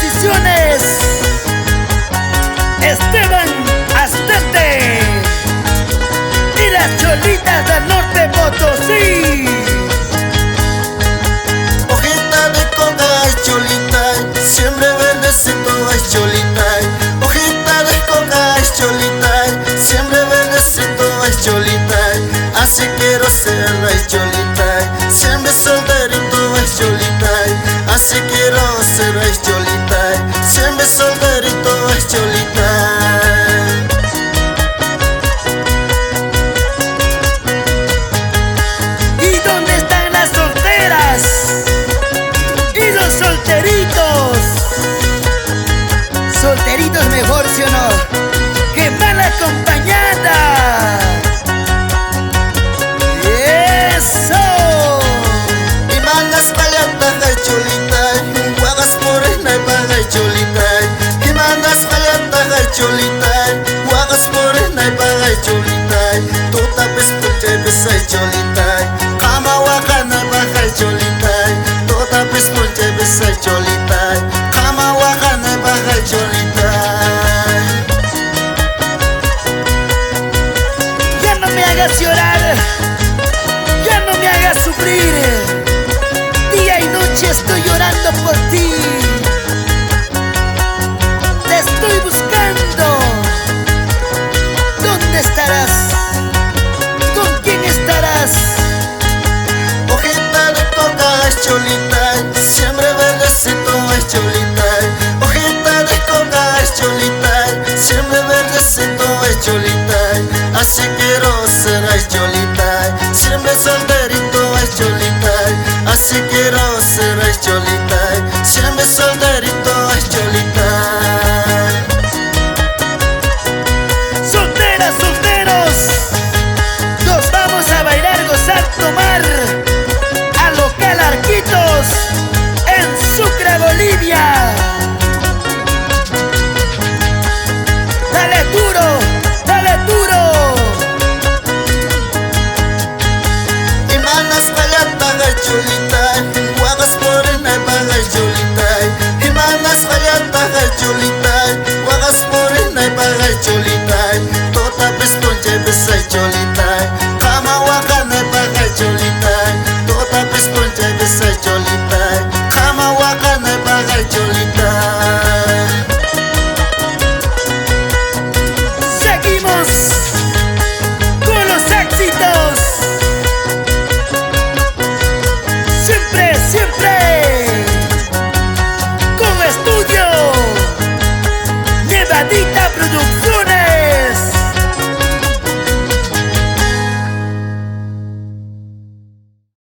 composiciones, Esteban Astete y las Cholitas del Norte Potosí. Hojita de coca es cholita, siempre verdecito es cholita. Hojita de coca es cholita, siempre verdecito es cholita. Así quiero ser es cholita, siempre solterito es cholita. Así quiero ser es cholita, siempre solterito es cholita. ¿Y dónde están las solteras y los solteritos? Solteritos mejor, ¿sí o no? ¡Que mal acompañada! ¡Eso! Y mangas paletas de cholita, guagas morena y paga y cholita. Y mangas paletas de cholita, guagas morena y paga y cholita. Tú tapes puche besa y cholita, kama wakana y paga y cholita. Tú tapes puche besa y cholita, kama wakana y paga y cholita. Ya no me hagas llorar, ya no me hagas sufrir. Día y noche estoy llorando por ti. Te estoy buscando. ¿Dónde estarás? ¿Con quién estarás? Hojita de coca es cholita, siempre verdecito es cholita. Hojita de coca es cholita, siempre verdecito es cholita. Así quiero ser es cholita, siempre solterito es cholita. Así quiero ser es cholita.